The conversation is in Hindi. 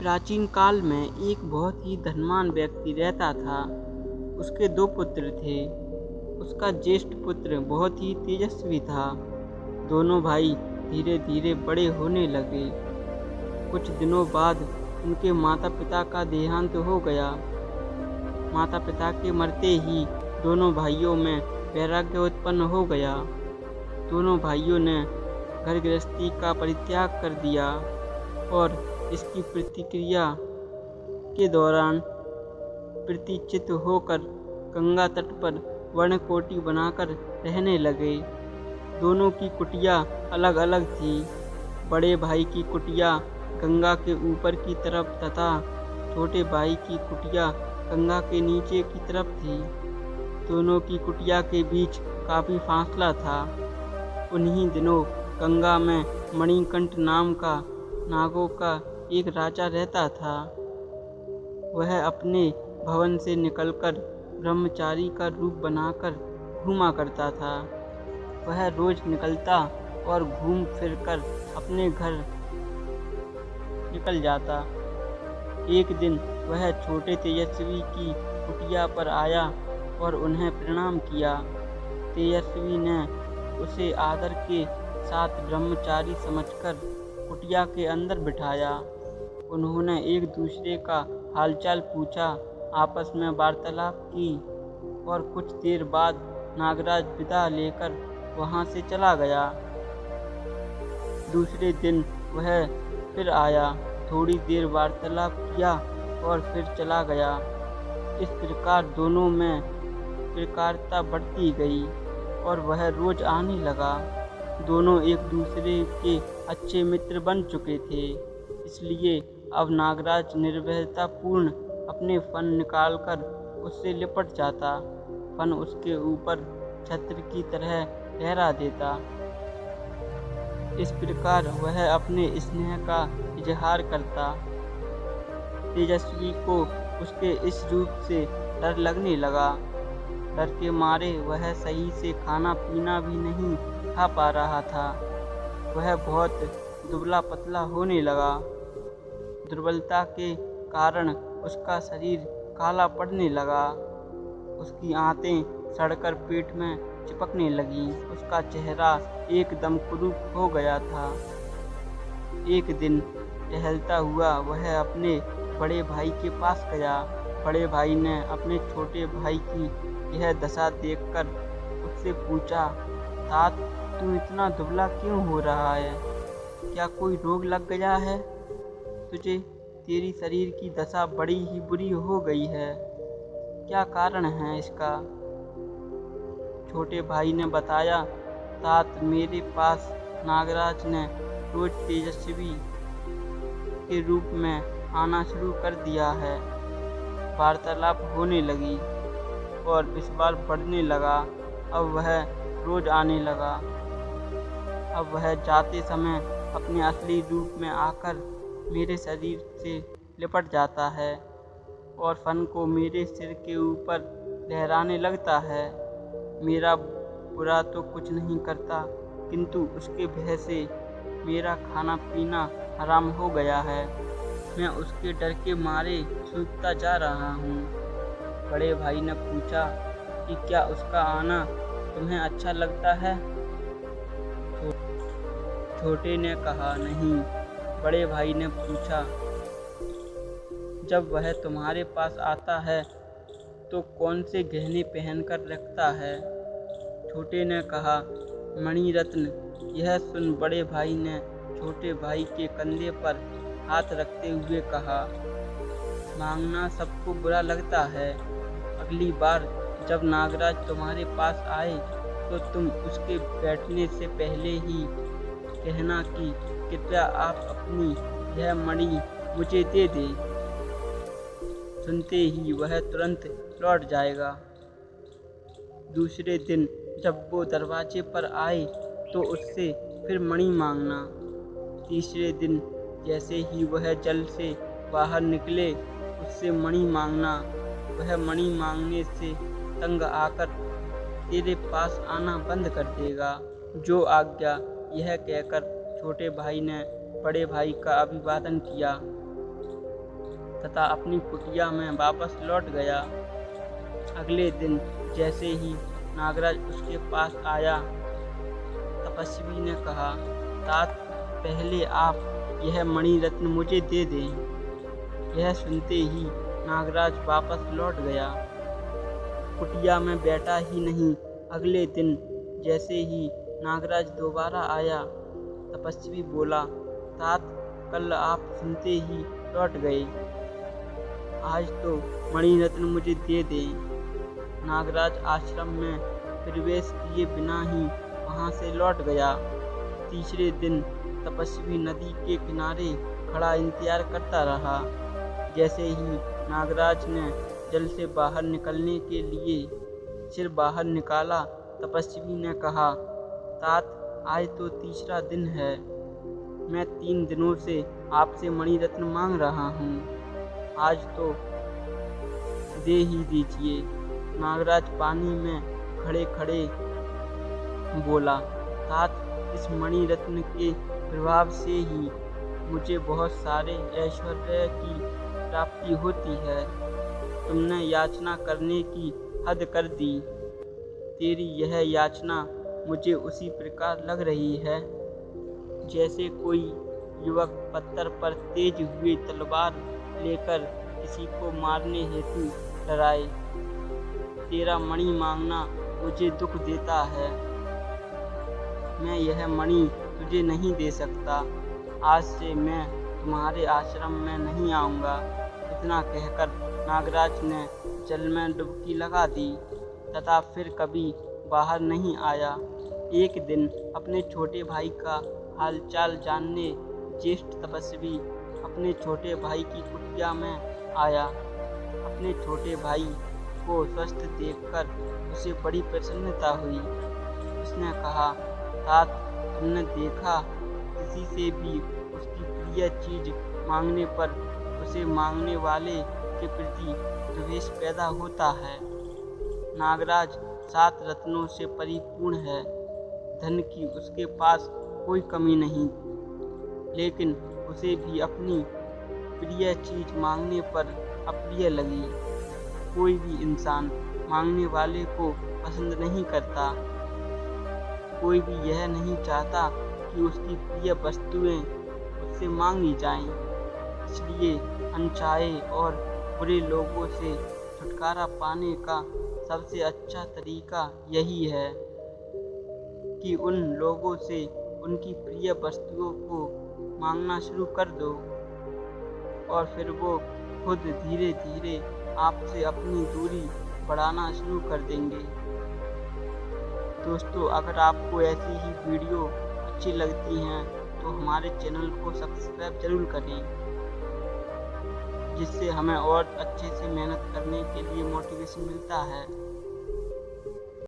प्राचीन काल में एक बहुत ही धनवान व्यक्ति रहता था। उसके 2 पुत्र थे। उसका ज्येष्ठ पुत्र बहुत ही तेजस्वी था। दोनों भाई धीरे-धीरे बड़े होने लगे। कुछ दिनों बाद उनके माता-पिता का देहांत हो गया। माता-पिता के मरते ही दोनों भाइयों में वैराग्य उत्पन्न हो गया। दोनों भाइयों ने घर गृहस्थी का परित्याग कर दिया और इसकी प्रतिक्रिया के दौरान प्रतिचित्त होकर गंगा तट पर वर्णकोटि बनाकर रहने लगे। दोनों की कुटिया अलग-अलग थी। बड़े भाई की कुटिया गंगा के ऊपर की तरफ तथा छोटे भाई की कुटिया गंगा के नीचे की तरफ थी। दोनों की कुटिया के बीच काफी फासला था। उन्हीं दिनों गंगा में मणिकंठ नाम का नागों का एक राजा रहता था। वह अपने भवन से निकलकर ब्रह्मचारी का रूप बनाकर घूमा करता था। वह रोज निकलता और घूम फिर कर अपने घर निकल जाता। एक दिन वह छोटे तेजस्वी की कुटिया पर आया और उन्हें प्रणाम किया। तेजस्वी ने उसे आदर के साथ ब्रह्मचारी समझकर कुटिया के अंदर बिठाया। उन्होंने एक दूसरे का हालचाल पूछा, आपस में वार्तालाप की और कुछ देर बाद नागराज विदा लेकर वहां से चला गया। दूसरे दिन वह फिर आया, थोड़ी देर वार्तालाप किया और फिर चला गया। इस प्रकार दोनों में प्रकारता बढ़ती गई और वह रोज आने लगा। दोनों एक दूसरे के अच्छे मित्र बन चुके थे। इसलिए अब नागराज निर्भयतापूर्ण अपने फन निकालकर उससे लिपट जाता। फन उसके ऊपर छत्र की तरह लहरा देता। इस प्रकार वह अपने स्नेह का इजहार करता। तेजस्वी को उसके इस रूप से डर लगने लगा। डर के मारे वह सही से खाना पीना भी नहीं खा पा रहा था। वह बहुत दुबला पतला होने लगा। दुर्बलता के कारण उसका शरीर काला पड़ने लगा। उसकी आंतें सड़कर पेट में चिपकने लगीं। उसका चेहरा एकदम कुरूप हो गया था। एक दिन टहलता हुआ वह अपने बड़े भाई के पास गया। बड़े भाई ने अपने छोटे भाई की यह दशा देखकर उससे पूछा, तात, तू इतना दुबला क्यों हो रहा है? क्या कोई रोग लग गया है तुझे? तेरी शरीर की दशा बड़ी ही बुरी हो गई है। क्या कारण है इसका? छोटे भाई ने बताया, तात, मेरे पास नागराज ने रोज तेजस्वी के रूप में आना शुरू कर दिया है। वार्तालाप होने लगी और विश्वास बढ़ने लगा। अब वह रोज आने लगा। अब वह जाते समय अपने असली रूप में आकर मेरे शरीर से लिपट जाता है और फन को मेरे सिर के ऊपर लहराने लगता है। मेरा बुरा तो कुछ नहीं करता, किंतु उसके भय से मेरा खाना पीना हराम हो गया है। मैं उसके डर के मारे सूखता जा रहा हूँ। बड़े भाई ने पूछा कि क्या उसका आना तुम्हें अच्छा लगता है? छोटे ने कहा, नहीं। बड़े भाई ने पूछा, जब वह तुम्हारे पास आता है तो कौन से गहने पहनकर रखता है? छोटे ने कहा, मणिरत्न। यह सुन बड़े भाई ने छोटे भाई के कंधे पर हाथ रखते हुए कहा, मांगना सबको बुरा लगता है। अगली बार जब नागराज तुम्हारे पास आए तो तुम उसके बैठने से पहले ही कहना कि कृपया आप अपनी यह मणि मुझे दे दे। सुनते ही वह तुरंत लौट जाएगा। दूसरे दिन जब वो दरवाजे पर आए तो उससे फिर मणि मांगना। तीसरे दिन जैसे ही वह जल से बाहर निकले उससे मणि मांगना। वह मणि मांगने से तंग आकर तेरे पास आना बंद कर देगा। जो आज्ञा। यह कहकर छोटे भाई ने बड़े भाई का अभिवादन किया तथा अपनी कुटिया में वापस लौट गया। अगले दिन जैसे ही नागराज उसके पास आया, तपस्वी ने कहा, तात, पहले आप यह मणि रत्न मुझे दे दें। यह सुनते ही नागराज वापस लौट गया। कुटिया में बैठा ही नहीं, अगले दिन जैसे ही नागराज दोबारा आया, तपस्वी बोला, तात, कल आप सुनते ही लौट गए, आज तो मणि रत्न मुझे दे दें। नागराज आश्रम में प्रवेश किए बिना ही वहां से लौट गया। तीसरे दिन तपस्वी नदी के किनारे खड़ा इंतजार करता रहा। जैसे ही नागराज ने जल से बाहर निकलने के लिए सिर बाहर निकाला, तपस्वी ने कहा, तात, आज तो तीसरा दिन है। मैं 3 दिनों से आपसे मणि रत्न मांग रहा हूँ, आज तो दे ही दीजिए। नागराज पानी में खड़े खड़े बोला, तात, इस मणि रत्न के प्रभाव से ही मुझे बहुत सारे ऐश्वर्य की प्राप्ति होती है। तुमने याचना करने की हद कर दी। तेरी यह याचना मुझे उसी प्रकार लग रही है जैसे कोई युवक पत्थर पर तेज हुई तलवार लेकर किसी को मारने हेतु डराए। तेरा मणि मांगना मुझे दुख देता है। मैं यह मणि तुझे नहीं दे सकता। आज से मैं तुम्हारे आश्रम में नहीं आऊँगा। इतना कहकर नागराज ने जल में डुबकी लगा दी तथा फिर कभी बाहर नहीं आया। एक दिन अपने छोटे भाई का हालचाल जानने ज्येष्ठ तपस्वी अपने छोटे भाई की कुटिया में आया। अपने छोटे भाई को स्वस्थ देखकर उसे बड़ी प्रसन्नता हुई। उसने कहा, तात, तुमने देखा, किसी से भी उसकी प्रिय चीज मांगने पर उसे मांगने वाले के प्रति द्वेष पैदा होता है। नागराज 7 रत्नों से परिपूर्ण है। धन की उसके पास कोई कमी नहीं, लेकिन उसे भी अपनी प्रिय चीज मांगने पर अप्रिय लगी। कोई भी इंसान मांगने वाले को पसंद नहीं करता। कोई भी यह नहीं चाहता कि उसकी प्रिय वस्तुएं उससे मांगी जाएं। इसलिए अनचाहे और बुरे लोगों से छुटकारा पाने का सबसे अच्छा तरीका यही है कि उन लोगों से उनकी प्रिय वस्तुओं को मांगना शुरू कर दो और फिर वो खुद धीरे धीरे आपसे अपनी दूरी बढ़ाना शुरू कर देंगे। दोस्तों, अगर आपको ऐसी ही वीडियो अच्छी लगती हैं तो हमारे चैनल को सब्सक्राइब जरूर करें, जिससे हमें और अच्छे से मेहनत करने के लिए मोटिवेशन मिलता है।